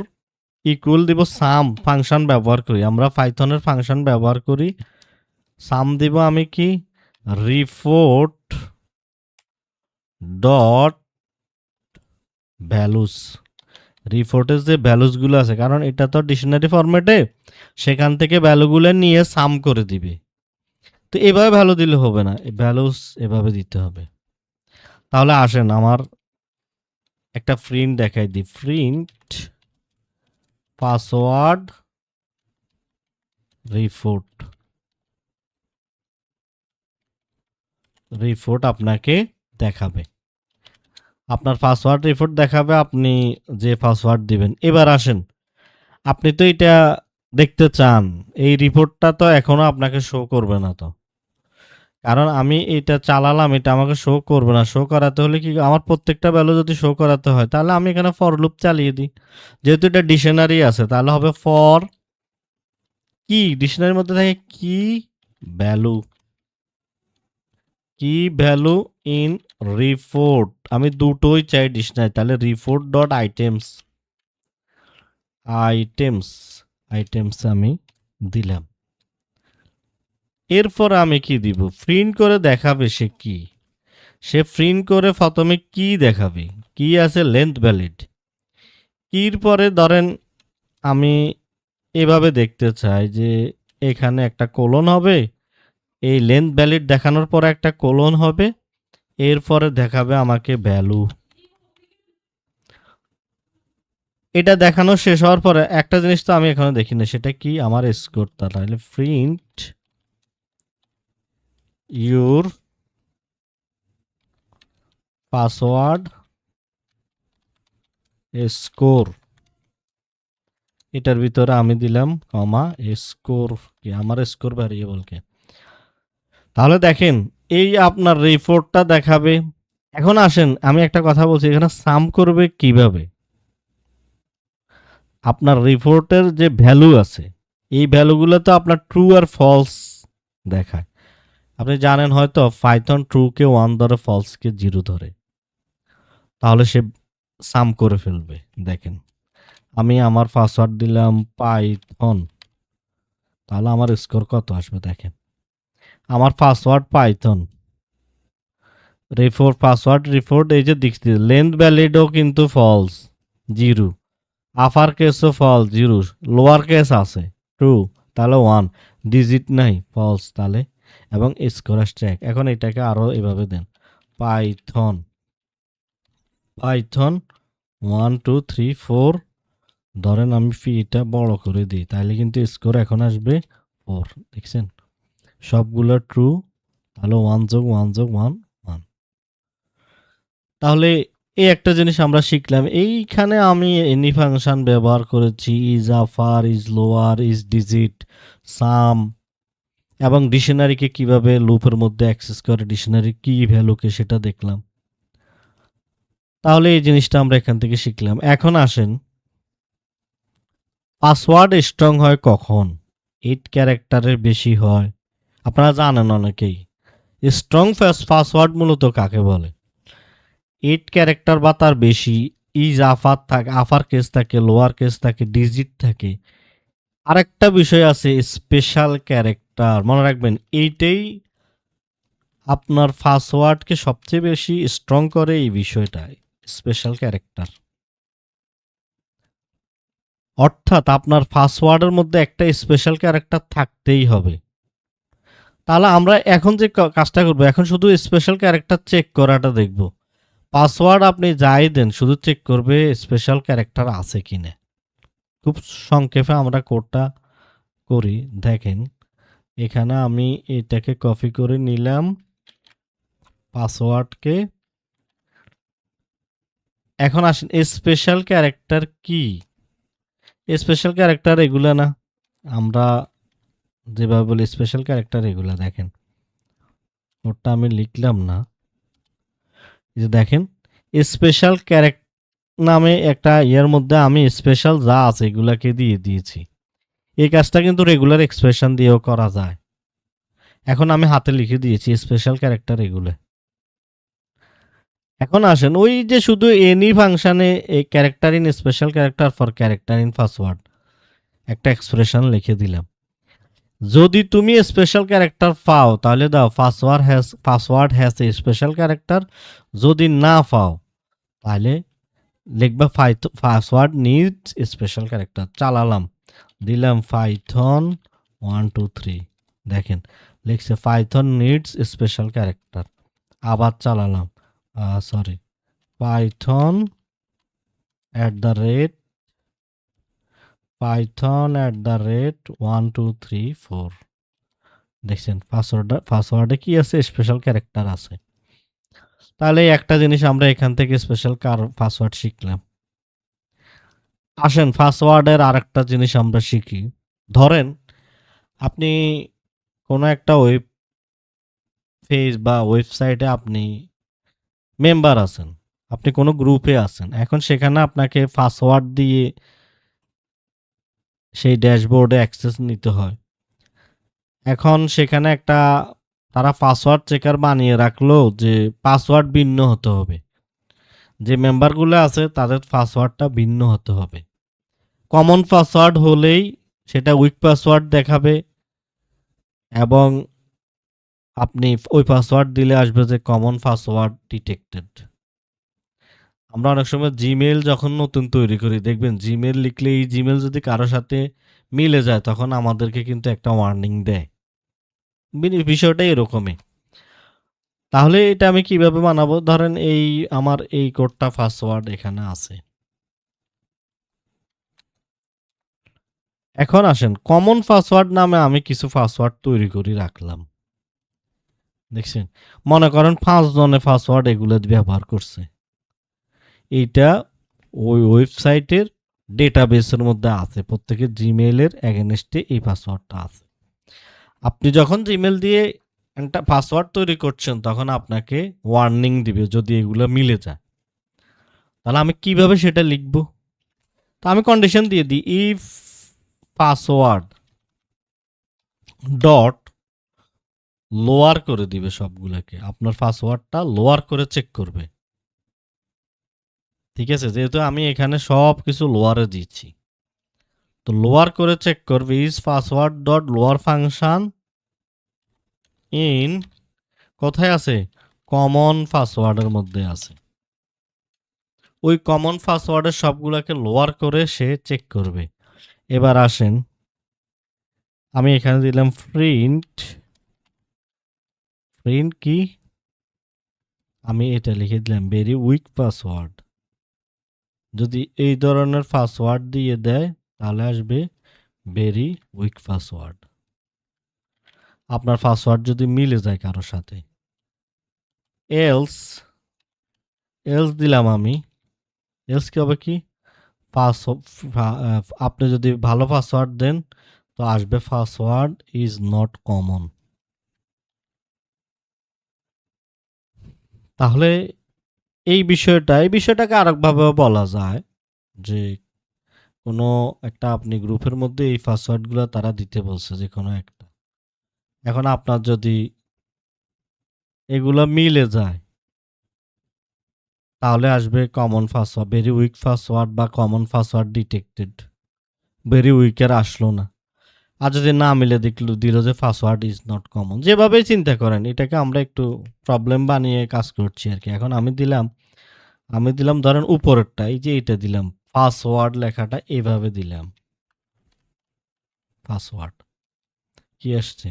ইকুয়াল দিব সাম ফাংশন ব্যবহার করি, আমরা পাইথনের ফাংশন ব্যবহার করি। সাম দিব আমি কি রিপোর্ট ডট ভ্যালুস, রিপোর্টের যে ভ্যালুসগুলো আছে, কারণ এটা তো ডিকশনারি ফরম্যাটে, সেখান থেকে ভ্যালুগুলো নিয়ে সাম করে দিবে। তো এভাবে ভ্যালু দিলে হবে না, ভ্যালুস এভাবে দিতে হবে। তাহলে আসেন আমার একটা প্রিন্ট দেখাই দিই, প্রিন্ট পাসওয়ার্ড রিপোর্ট, রিপোর্ট আপনাকে দেখাবে, আপনার পাসওয়ার্ড রিপোর্ট দেখাবে আপনি যে পাসওয়ার্ড দিবেন। এবার আসেন, আপনি তো এটা দেখতে চান, এই রিপোর্টটা তো এখনো আপনাকে শো করবে না, তো কারণ আমি এটা চালালাম, এটা আমাকে শো করবে না। শো করাতে হলে কি, আমার প্রত্যেকটা ভ্যালু যদি শো করাতে হয় তাহলে আমি এখানে ফর লুপ চালিয়ে দিই। যেহেতু এটা ডিকশনারি আছে তাহলে হবে ফর কি, ডিকশনারির মধ্যে থাকে কি ভ্যালু, কি ভ্যালু ইন রিপোর্ট, আমি দুটোই চাই ডিকশনারি, তাহলে report dot items, items, items আমি দিলাম। এরপর আমি কি দিব, প্রিন্ট করে দেখাবে সে কি, সে প্রিন্ট করে প্রথমে কি দেখাবে, কি আছে লেন্থ ভ্যালিড, কির পরে ধরেন আমি এভাবে দেখতে চাই যে এখানে একটা কোলন হবে, এই লেন্থ ভ্যালিড দেখানোর পরে একটা কোলন হবে, এরপরে দেখাবে আমাকে ভ্যালু। এটা দেখানো শেষ হওয়ার পরে একটা জিনিস তো আমি এখানে দেখি না, সেটা কি আমার স্কোর, তাহলে প্রিন্ট ইউর পাসওয়ার্ড স্কোর, এটার ভিতরে আমি দিলাম কমা স্কোর, কি আমার স্কোর ভ্যারিয়েবলকে। তাহলে দেখেন এই আপনার রিপোর্টটা দেখাবে। এখন আসেন আমি একটা কথা বলছি, এখানে সাম করবে কিভাবে, আপনার রিপোর্টের যে ভ্যালু আছে এই ভ্যালুগুলো তো আপনার ট্রু আর ফলস দেখায়। আপনি জানেন হয়তো পাইথন ট্রু কে 1 ধরে, ফলস কে 0 ধরে, তাহলে সে সাম করে ফেলবে। দেখেন আমি আমার পাসওয়ার্ড দিলাম পাইথন, তাহলে আমার স্কোর কত আসবে দেখেন, আমার password Python report, password report, এই যে দেখছি লেন্থ ভ্যালিডও কিন্তু ফলস 0, আপার কেসও ফলস 0, লোয়ার কেস আছে ট্রু তাহলে 1, ডিজিট নাই ফলস তাহলে, এবং স্কোর আসছে 1। এখন এটাকে আরো এভাবে দেন পাইথন, পাইথন 1 2 3 4, ধরেন আমি এটা বড় করে দিই, তাহলে কিন্তু স্কোর এখন আসবে 4, দেখছেন সবগুলো ট্রু, তাহলে 1 যোগ 1 যোগ 1 1। তাহলে এই একটা জিনিস আমরা শিখলাম, এইখানে আমি এনি ফাংশন ব্যবহার করেছি, is upper, is lower, is digit, sum, এবং ডিকশনারিকে কিভাবে লুপের মধ্যে অ্যাক্সেস করে, ডিকশনারি কি ভ্যালুকে সেটা দেখলাম। তাহলে এই জিনিসটা আমরা এখান থেকে শিখলাম। এখন আসেন পাসওয়ার্ড স্ট্রং হয় কখন, 8 ক্যারেক্টারের বেশি হয়, আপনারা জানেন অনেকেই। স্ট্রং পাসওয়ার্ড মূলত কাকে বলে, 8 ক্যারেক্টার বা তার বেশি, ইজ আফার থাকে, আফার কেস থাকে, লোয়ার কেস থাকে, ডিজিট থাকে। আরেকটা বিষয় আছে স্পেশাল ক্যারেক্টার, মনে রাখবেন এইটাই আপনার পাসওয়ার্ডকে সবচেয়ে বেশি স্ট্রং করে, এই বিষয়টা স্পেশাল ক্যারেক্টার। অর্থাৎ আপনার পাসওয়ার্ডের মধ্যে একটা স্পেশাল ক্যারেক্টার থাকতেই হবে। তাহলে আমরা এখন যে কাজটা করব, এখন শুধু স্পেশাল ক্যারেক্টার চেক করাটা দেখব। পাসওয়ার্ড আপনি যাই দেন শুধু চেক করবে স্পেশাল ক্যারেক্টার আছে কিনা। খুব সংক্ষেপে আমরা কোডটা করি, দেখেন এখানে আমি এটাকে কপি করে নিলাম পাসওয়ার্ডকে। এখন আসেন স্পেশাল ক্যারেক্টার কি? স্পেশাল ক্যারেক্টার এগুলা না, আমরা যেভাবে বলি স্পেশাল ক্যারেক্টার এগুলা। দেখেন ওটা আমি লিখলাম না, এই যে দেখেন স্পেশাল ক্যারেক্টার নামে একটা ইয়ের মধ্যে আমি স্পেশাল যা আছে এগুলাকে দিয়ে দিয়েছি। এই কাজটা কিন্তু রেগুলার এক্সপ্রেশন দিয়েও করা যায়। এখন আমি হাতে লিখে দিয়েছি স্পেশাল ক্যারেক্টার এগুলো। এখন আসেন ওই যে শুধু এনি ফাংশনে এই character in special character for character in password একটা এক্সপ্রেশন লিখে দিলাম। যদি তুমি স্পেশাল ক্যারেক্টার পাও তাহলে দাও password has a special character. যদি না পাও তাহলে লিখবা পাসওয়ার্ড নিডস স্পেশাল ক্যারেক্টার। চালালাম, দিলাম পাইথন 1 2 3, দেখেন লিখছে পাইথন নিডস স্পেশাল ক্যারেক্টার। আবার চালালাম, সরি, পাইথন @1 2 3 4, দেখছেন পাসওয়ার্ডে কি আছে? স্পেশাল ক্যারেক্টার আছে। তাহলে একটা জিনিস আমরা এখান থেকে স্পেশাল পাসওয়ার্ড শিখলাম। আসেন পাসওয়ার্ডের আরেকটা জিনিস আমরা শিখি। ধরেন আপনি কোনো একটা ওয়েব পেজ বা ওয়েবসাইটে আপনি মেম্বার আছেন, আপনি কোনো গ্রুপে আছেন। এখন সেখানে আপনাকে পাসওয়ার্ড দিয়ে সেই ড্যাশবোর্ডে অ্যাক্সেস নিতে হয়। এখন সেখানে একটা তারা পাসওয়ার্ড চেকার বানিয়ে রাখলো যে পাসওয়ার্ড ভিন্ন হতে হবে। যে মেম্বারগুলো আছে তাদের পাসওয়ার্ডটা ভিন্ন হতে হবে। কমন পাসওয়ার্ড হলেই সেটা উইক পাসওয়ার্ড দেখাবে এবং আপনি ওই পাসওয়ার্ড দিলে আসবে যে কমন পাসওয়ার্ড ডিটেক্টেড। আমরা অনেক সময় জিমেইল যখন নতুন তৈরি করি দেখবেন জিমেইল লিখলে এই জিমেইল যদি কারো সাথে মিলে যায় তখন আমাদেরকে কিন্তু একটা ওয়ার্নিং দেয়। বিষয়টা এরকমই। তাহলে এটা আমি কিভাবে বানাবো? ধরেন এই আমার এই কোডটা পাসওয়ার্ড এখানে আছে। এখন আসেন কমন পাসওয়ার্ড নামে আমি কিছু পাসওয়ার্ড তৈরি করে রাখলাম। দেখছেন, মনে করেন 5 জনে পাসওয়ার্ড এগুলো ব্যবহার করছে। এইটা ওই ওয়েবসাইটের ডেটাবেসের মধ্যে আছে, প্রত্যেকের জিমেইলের এগেনস্টে এই পাসওয়ার্ডটা আছে। আপনি যখন জিমেইল দিয়ে একটা পাসওয়ার্ড তৈরি করছেন তখন আপনাকে ওয়ার্নিং দিবে যদি এগুলো মিলে যায়। তাহলে আমি কিভাবে সেটা লিখব? তো আমি কন্ডিশন দিয়ে দিই, ইফ পাসওয়ার্ড ডট লোয়ার করে দিবে সবগুলোকে, আপনার পাসওয়ার্ডটা লোয়ার করে চেক করবে। ঠিক আছে, যেহেতু আমি এখানে সব কিছু লোয়ারে দিচ্ছি তো লোয়ার করে চেক করবে is password dot lower function in, কোথায় আছে? কমন পাসওয়ার্ডের মধ্যে আছে। ওই কমন পাসওয়ার্ডের সবগুলোকে লোয়ার করে সে চেক করবে। এবার আসেন আমি এখানে দিলাম প্রিন্ট কি, আমি এটা লিখে দিলাম ভেরি উইক পাসওয়ার্ড। যদি এই ধরনের পাসওয়ার্ড দিয়ে দেয় তাহলে আসবে ভেরি উইক পাসওয়ার্ড। আপনার পাসওয়ার্ড যদি মিলে যায় কারোর সাথে। এলস দিলাম আমি, এলস কি হবে? কি আপনি যদি ভালো পাসওয়ার্ড দেন তো আসবে পাসওয়ার্ড ইজ নট কমন। তাহলে এই বিষয়টাকে আরেকভাবেও বলা যায় যে কোনো একটা আপনি গ্রুপের মধ্যে এই পাসওয়ার্ডগুলো তারা দিতে বলছে যে কোনো একটা। এখন আপনার যদি এগুলো মিলে যায় তাহলে আসবে common password, very weak password বা কমন পাসওয়ার্ড ডিটেক্টেড। ভেরি উইকের আসলো না। আর যদি না মিলে দিল যে পাসওয়ার্ড ইজ নট কমন। যেভাবেই চিন্তা করেন এটাকে আমরা একটু প্রবলেম বানিয়ে কাজ করছি আর কি। এখন আমি দিলাম ধরেন উপরেরটা, এই যে এটা দিলাম পাসওয়ার্ড লেখাটা এভাবে দিলাম, পাসওয়ার্ড কি আসছে,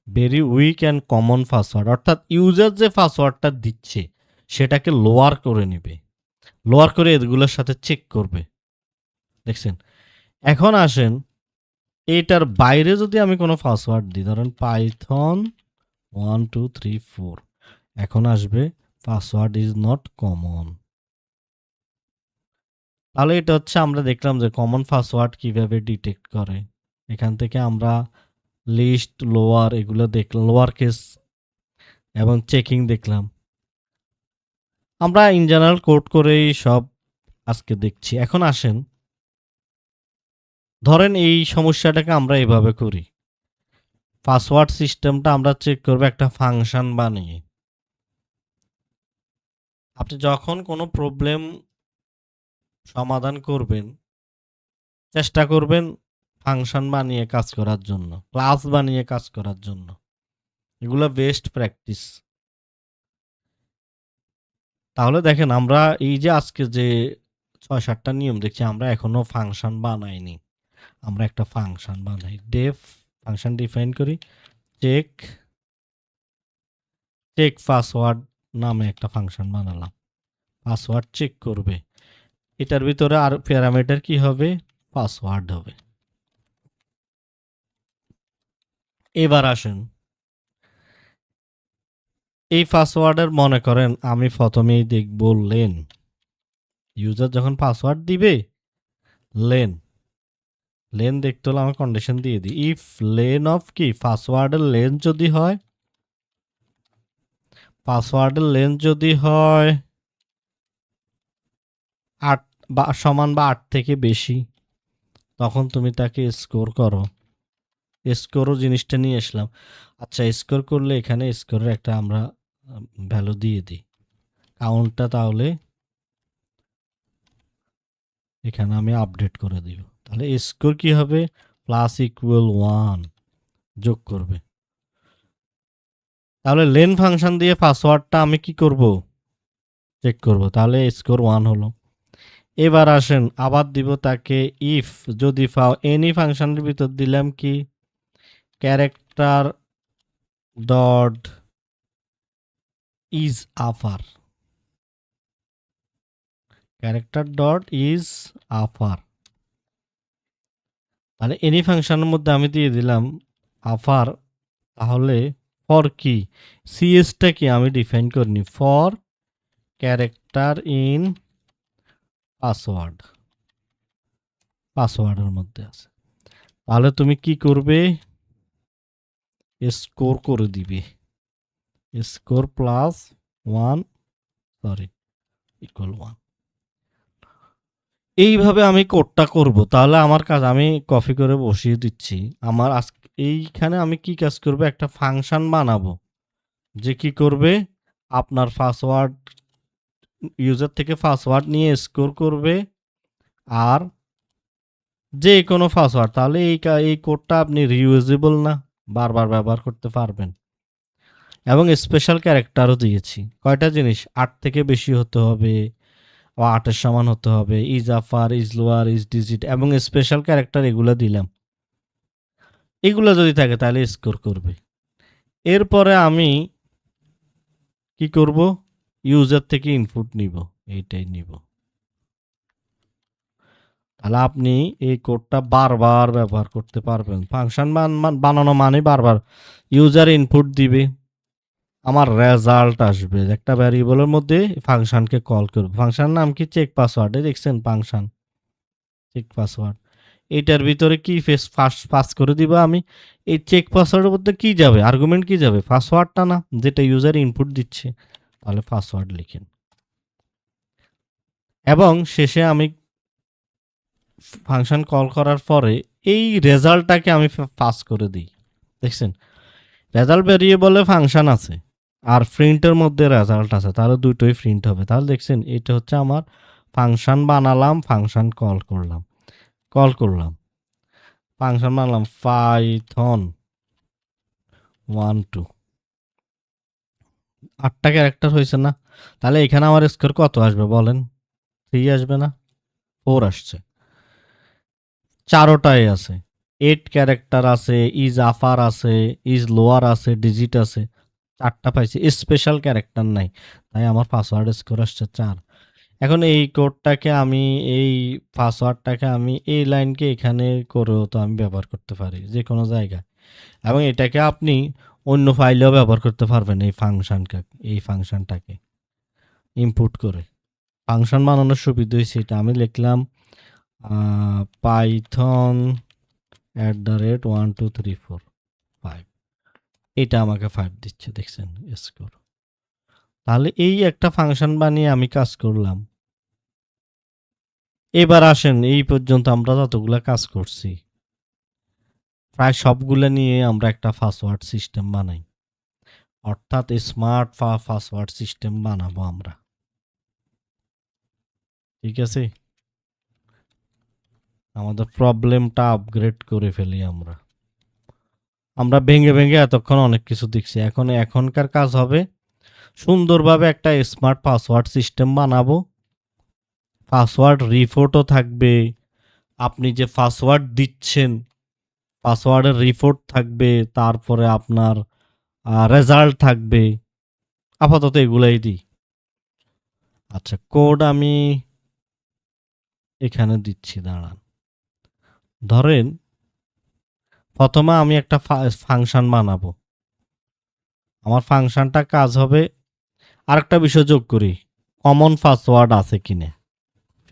very weak and common password, অর্থাৎ ইউজার যে পাসওয়ার্ডটা দিচ্ছে সেটাকে লোয়ার করে নেবে, লোয়ার করে এগুলোর সাথে চেক করবে। দেখছেন? এখন আসেন এইটার বাইরে যদি আমি কোনো পাসওয়ার্ড দিই, ধরেন পাইথন 1 2 3 4, এখন আসবে পাসওয়ার্ড ইজ নট কমন। তাহলে এটা হচ্ছে আমরা দেখলাম যে কমন পাসওয়ার্ড কিভাবে ডিটেক্ট করে। এখান থেকে আমরা লিস্ট, লোয়ার এগুলো দেখলাম, লোয়ার কেস এবং চেকিং দেখলাম। আমরা ইন জেনারেল কোড করেই সব আজকে দেখছি। এখন আসেন, ধরেন এই সমস্যাটাকে আমরা এভাবে করি, পাসওয়ার্ড সিস্টেমটা আমরা চেক করব একটা ফাংশন বানিয়ে। আপনি যখন কোনো প্রবলেম সমাধান করবেন চেষ্টা করবেন ফাংশন বানিয়ে কাজ করার জন্য, ক্লাস বানিয়ে কাজ করার জন্য, এগুলো বেস্ট প্র্যাকটিস। তাহলে দেখেন আমরা এই যে আজকে যে 6-7টা নিয়ম দেখছি, আমরা এখনো ফাংশন বানাইনি। আমরা একটা ফাংশন বানাই, ডেফ ফাংশন ডিফাইন করি, চেক চেক পাসওয়ার্ড নামে একটা ফাংশন বানালাম, পাসওয়ার্ড চেক করবে। এটার ভিতরে আর প্যারামিটার কি হবে, পাসওয়ার্ড হবে। এবার আসেন এই পাসওয়ার্ডের মনে করেন আমি প্রথমেই দেখব লেন, ইউজার যখন পাসওয়ার্ড দিবে লেন, লেন দেখতে হলে আমার কন্ডিশন দিয়ে দিই, ইফ লেন অফ কি পাসওয়ার্ডের লেন যদি হয়, পাসওয়ার্ডের লেন যদি হয় 8 বা সমান বা 8 থেকে বেশি, তখন তুমি তাকে স্কোর করো। স্কোরও জিনিসটা নিয়ে আসলাম। আচ্ছা, স্কোর করলে এখানে স্কোরের একটা আমরা ভ্যালু দিয়ে দিই, কাউন্টটা তাহলে এখানে আমি আপডেট করে দিব। তাহলে স্কোর কি হবে, প্লাস ইকুয়াল 1 যোগ করবে। তাহলে লেন ফাংশন দিয়ে পাসওয়ার্ডটা আমি কি করব, চেক করব। তাহলে স্কোর 1 হলো। এবার আসেন আবার দিব তাকে ইফ যদি পাও, এনি ফাংশনের ভিতর দিলাম কি character dot is upper, character dot is upper. তাহলে এনি ফাংশনের মধ্যে আমি দিয়ে দিলাম আফার। তাহলে ফর কি, সিএসটা কি আমি ডিফাইন করিনি, ফর ক্যারেক্টার ইন পাসওয়ার্ড, পাসওয়ার্ডের মধ্যে আছে। তাহলে তুমি কি করবে, স্কোর করে দিবে, স্কোর প্লাস 1 সরি ইকুয়াল 1। এইভাবে আমি কোডটা করব। তাহলে আমার কাজ আমি কপি করে বসিয়ে দিচ্ছি। আমার এইখানে আমি কি কাজ করব, একটা ফাংশন বানাবো যে কি করবে, আপনার পাসওয়ার্ড ইউজার থেকে পাসওয়ার্ড নিয়ে স্কোর করবে, আর যে কোনো পাসওয়ার্ড। তাহলে এই কোডটা আপনি রিইউজেবল না, বারবার ব্যবহার করতে পারবেন। এবং স্পেশাল ক্যারেক্টারও দিয়েছি, কয়টা জিনিস, 8 থেকে বেশি হতে হবে ও 8-এর সমান হতে হবে, is upper, is lower, is digit এবং স্পেশাল ক্যারেক্টার এগুলো দিলাম। এগুলো যদি থাকে তাহলে স্কোর করবে। এরপরে আমি কি করব, ইউজার থেকে ইনপুট নিব, এইটাই নিব। তাহলে আপনি এই কোডটা বারবার ব্যবহার করতে পারবেন। ফাংশন বানানো মানে বারবার ইউজার ইনপুট দিবে, আমার রেজাল্ট আসবে, একটা ভ্যারিয়েবলের মধ্যে ফাংশনকে কল করব। ফাংশন নাম কি, চেক পাসওয়ার্ডে দেখছেন ফাংশন চেক পাসওয়ার্ড। এটার ভিতরে কি পাস করে দিব আমি, এই চেক পাসওয়ার্ডের মধ্যে কি যাবে, আর্গুমেন্ট কি যাবে, পাসওয়ার্ডটা না, যেটা ইউজার ইনপুট দিচ্ছে। তাহলে পাসওয়ার্ড লিখেন এবং শেষে আমি ফাংশন কল করার পরে এই রেজাল্টটাকে আমি পাস করে দিই। দেখছেন, রেজাল্ট ভেরিয়েবলে ফাংশন আছে আর প্রিন্টের মধ্যে রেজাল্ট আছে, তাহলে দুটোই প্রিন্ট হবে। তাহলে দেখছেন এটা হচ্ছে আমার ফাংশন বানালাম, ফাংশন কল করলাম, ফাংশন বানালাম পাইথন 1 2, 8টা ক্যারেক্টার হয়েছে না। তাহলে এখানে আমার স্কোর কত আসবে বলেন, 3 আসবে না, 4 আসছে, চারোটাই আছে। 8 ক্যারেক্টার আছে, ইজ আফার আছে, ইজ লোয়ার আছে, ডিজিট আছে, 4টা পাইছি, স্পেশাল ক্যারেক্টার নাই, তাই আমার পাসওয়ার্ড স্কোর আসছে 4। এখন এই কোডটাকে আমি, এই পাসওয়ার্ডটাকে আমি এই লাইনকে এখানে করেও তো আমি ব্যবহার করতে পারি যে কোনো জায়গায়, এবং এটাকে আপনি অন্য ফাইলেও ব্যবহার করতে পারবেন। এই ফাংশনটাকে ইনপুট করে ফাংশন বানানোর সুবিধা হয়েছে এটা। আমি লিখলাম পাইথন @12345, এটা আমাকে 5 দিচ্ছে, দেখছেন স্কোর। তাহলে এই একটা ফাংশন বানিয়ে আমি কাজ করলাম। এবার আসেন, এই পর্যন্ত আমরা যতগুলা কাজ করছি প্রায় সবগুলা নিয়ে আমরা একটা পাসওয়ার্ড সিস্টেম বানাই, অর্থাৎ স্মার্ট পাসওয়ার্ড সিস্টেম বানাবো আমরা। ঠিক আছে, আমাদের প্রবলেমটা আপগ্রেড করে ফেলি আমরা। আমরা ভেঙে ভেঙে এতক্ষণ অনেক কিছু দেখছি, এখনকার কাজ হবে সুন্দরভাবে একটা স্মার্ট পাসওয়ার্ড সিস্টেম বানাবো। পাসওয়ার্ড রিপোর্টও থাকবে, আপনি যে পাসওয়ার্ড দিচ্ছেন পাসওয়ার্ডের রিপোর্ট থাকবে, তারপরে আপনার রেজাল্ট থাকবে। আপাতত এগুলাই দিই। আচ্ছা, কোড আমি এখানে দিচ্ছি, দাঁড়ান। ধরেন প্রথমে আমি একটা ফাংশন বানাবো। আমার ফাংশনটা কাজ হবে, আরেকটা বিষয় যোগ করি, কমন পাসওয়ার্ড আছে কিনা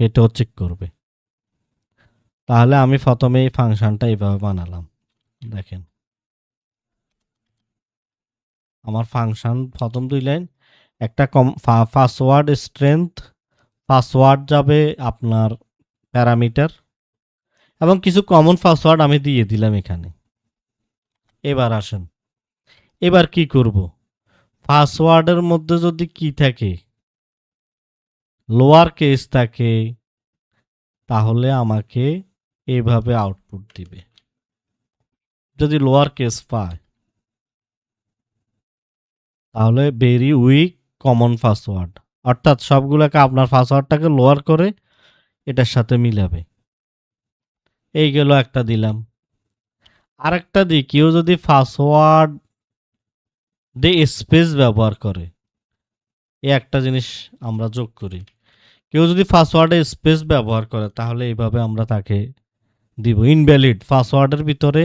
এটাও চেক করবে। তাহলে আমি প্রথমে এই ফাংশনটা এইভাবে বানালাম, দেখেন আমার ফাংশন প্রথম 2 লাইন, একটা পাসওয়ার্ড স্ট্রেংথ, পাসওয়ার্ড যাবে আপনার প্যারামিটার, এবং কিছু কমন পাসওয়ার্ড আমি দিয়ে দিলাম এখানে। এবার আসেন, এবার কি করব, পাসওয়ার্ডের মধ্যে যদি কি থাকে, লোয়ার কেস থাকে, তাহলে আমাকে এইভাবে আউটপুট দিবে। যদি লোয়ার কেস পায় তাহলে ভেরি উইক কমন পাসওয়ার্ড, অর্থাৎ সবগুলোকে আপনার পাসওয়ার্ডটাকে লোয়ার করে এটার সাথে মিলাবে। এই গেল একটা দিলাম। আরেকটা দিই, কেউ যদি পাসওয়ার্ড দিয়ে স্পেস ব্যবহার করে, এই একটা জিনিস আমরা যোগ করি, কেউ যদি পাসওয়ার্ডে স্পেস ব্যবহার করে তাহলে এইভাবে আমরা তাকে দিব ইনভ্যালিড, পাসওয়ার্ডের ভিতরে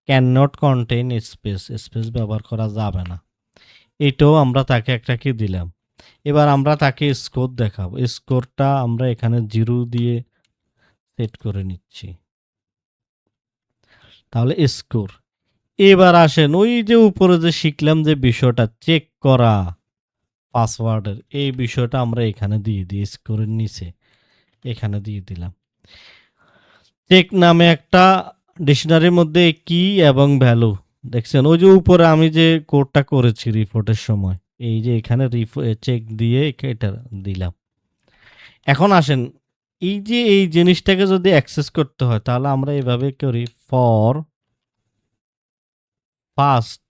can not contain space, space ব্যবহার করা যাবে না। এটাও আমরা তাকে একটা কি দিলাম। এবার আমরা তাকে স্কোর দেখাবো, স্কোরটা আমরা এখানে 0 দিয়ে সেট করে নিচ্ছি, তাহলে স্কোর। এবার আসেন, ওই যে উপরে যে শিখলাম যে বিষয়টা চেক করা পাসওয়ার্ডের, এই বিষয়টা আমরা এখানে দিয়ে দিই, স্কোরের নিচে এখানে দিয়ে দিলাম। চেক নামে একটা ডিকশনারির মধ্যে কি এবং ভ্যালু, দেখছেন ওই যে উপরে আমি যে কোডটা করেছি রিপোর্টের সময়, এই যে এখানে চেক দিয়ে এটা দিলাম। এখন আসেন, এই যে এই জিনিসটাকে যদি অ্যাক্সেস করতে হয় তাহলে আমরা এইভাবে করি, ফর ফার্স্ট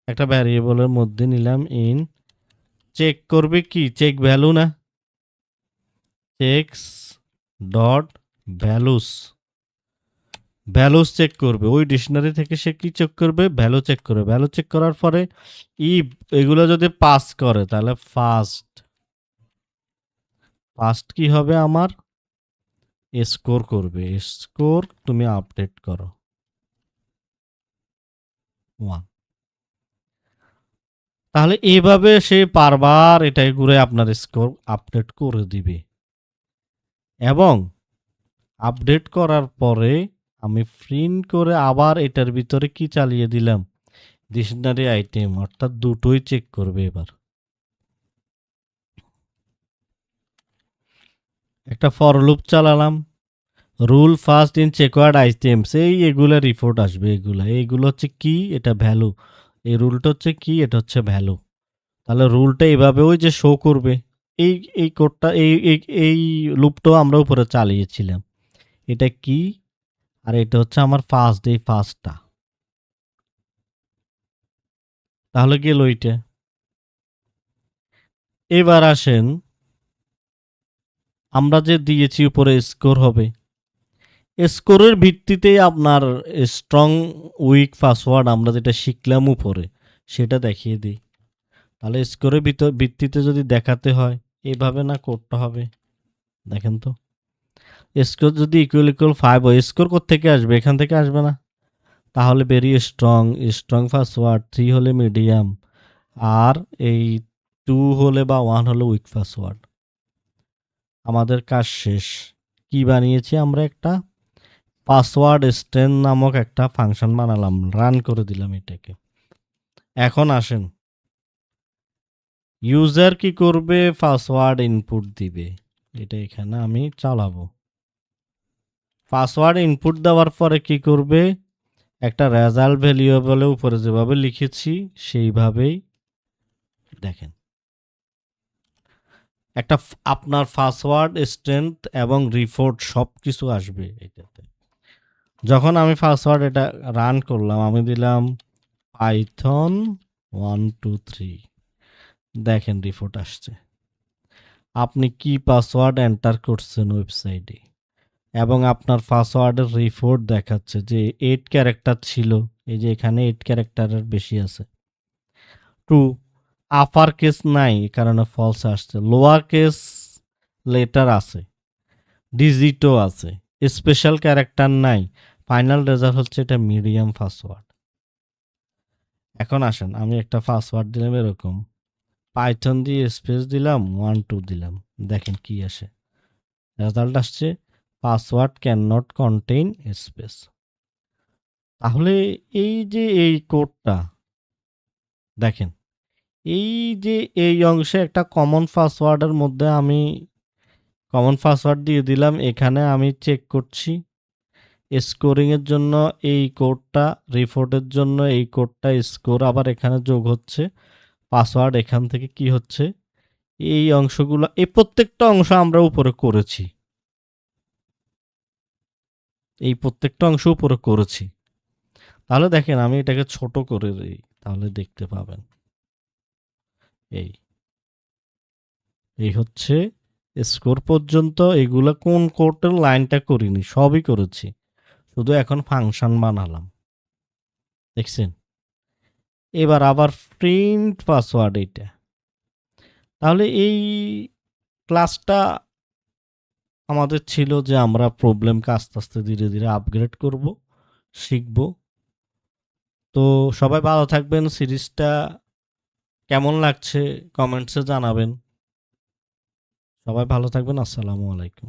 একটা ভ্যারিয়েবলের মধ্যে নিলাম ইন, চেক করবে কি, চেক ভ্যালু না, checks dot values, values check করবে। ওই ডিকশনারি থেকে সে কি চেক করবে, ভ্যালু চেক করবে। ভ্যালু চেক করার পরে এগুলো যদি পাস করে তাহলে ফার্স্ট কি হবে, আমার স্কোর করবে, স্কোর তুমি আপডেট করো 1। তাহলে এইভাবে সে বারবার এটাই ঘুরে আপনার স্কোর আপডেট করে দিবে। এবং আপডেট করার পরে আমি প্রিন্ট করে আবার এটার ভিতরে কি চালিয়ে দিলাম, ডিকশনারি আইটেম, অর্থাৎ দুটোই চেক করবে। এবার একটা ফর লুপ চালালাম, rule first in check word items, এগুলা রিপোর্ট আসবে, এইগুলো হচ্ছে কি, এটা ভ্যালু, এই রুলটা হচ্ছে কি, এটা হচ্ছে ভ্যালু। তাহলে রুলটা এইভাবে ওই যে শো করবে। এই এই কোডটা এই লুপটাও আমরা উপরে চালিয়েছিলাম, এটা কি, আর এটা হচ্ছে আমার ফার্স্টটা। তাহলে গেল ওইটা। এবার আসেন, আমরা যে দিয়েছি উপরে স্কোর হবে, স্কোরের ভিত্তিতেই আপনার স্ট্রং উইক পাসওয়ার্ড আমরা যেটা শিখলাম উপরে সেটা দেখিয়ে দিই। তাহলে স্কোরের ভিত্তিতে যদি দেখাতে হয় এইভাবে না করতে হবে। দেখেন তো, স্কোর যদি ইকুয়াল 5 হয়, স্কোর কোত্থেকে আসবে? এখান থেকে আসবে না? তাহলে ভেরি স্ট্রং, স্ট্রং পাসওয়ার্ড, 3 হলে মিডিয়াম, আর এই 2 হলে বা 1 হলে উইক পাসওয়ার্ড। আমাদের কাজ শেষ। কি বানিয়েছি আমরা? একটা পাসওয়ার্ড স্ট্রেন নামক একটা ফাংশন বানালাম, রান করে দিলাম এটাকে। এখন আসেন, ইউজার কি করবে? পাসওয়ার্ড ইনপুট দিবে। এটা এখানে আমি চালাবো। পাসওয়ার্ড ইনপুট দেওয়ার পরে কি করবে? একটা রেজাল্ট ভ্যারিয়েবলে উপরে যেভাবে লিখেছি সেইভাবেই দেখেন একটা আপনার পাসওয়ার্ড স্ট্রেংথ এবং রিপোর্ট সব কিছু আসবে এটাতে। যখন আমি পাসওয়ার্ড এটা রান করলাম, আমি দিলাম পাইথন 123, দেখেন রিপোর্ট আসছে। আপনি কি পাসওয়ার্ড এন্টার করছেন ওয়েবসাইটে, এবং আপনার পাসওয়ার্ডের রিপোর্ট দেখাচ্ছে যে 8 ক্যারেক্টার ছিল, এই যে এখানে 8 ক্যারেক্টারের বেশি আছে। 2 আপার কেস নাই, কারণে ফলস আসছে। লোয়ার কেস লেটার আছে, ডিজিটও আছে, স্পেশাল ক্যারেক্টার নাই। ফাইনাল রেজাল্ট হচ্ছে এটা মিডিয়াম পাসওয়ার্ড। এখন আসেন, আমি একটা পাসওয়ার্ড দিলাম এরকম, পাইথন দিয়ে স্পেস দিলাম 12 দিলাম, দেখেন কি আসে। রেজাল্ট আসছে password can not contain space. তাহলে এই যে এই কোডটা দেখেন, এই যে এই অংশে একটা কমন পাসওয়ার্ডের মধ্যে আমি কমন পাসওয়ার্ড দিয়ে দিলাম। এখানে আমি চেক করছি স্কোরিং এর জন্য এই কোডটা, রিপোর্টের জন্য এই কোডটা, স্কোর আবার এখানে যোগ হচ্ছে, পাসওয়ার্ড এখান থেকে কি হচ্ছে, এই অংশগুলো, এই প্রত্যেকটা অংশ আমরা উপরে করেছি, এই প্রত্যেকটা অংশ উপরে করেছি। তাহলে দেখেন আমি এটাকে ছোট করে দিই, তাহলে দেখতে পাবেন। এই এই হচ্ছে স্কোর পর্যন্ত। এগুলা কোন কোডের লাইনটা করিনি, সবই করেছি, শুধু এখন ফাংশন বানালাম, দেখছেন। এবার আবার প্রিন্ট পাসওয়ার্ড এইটা। তাহলে এই ক্লাসটা আমাদের ছিল যে আমরা প্রবলেমকে আস্তে আস্তে ধীরে ধীরে আপগ্রেড করব, শিখব। তো সবাই ভালো থাকবেন। সিরিজটা কেমন লাগছে কমেন্টসে জানাবেন। সবাই ভালো থাকবেন। আসসালামু আলাইকুম।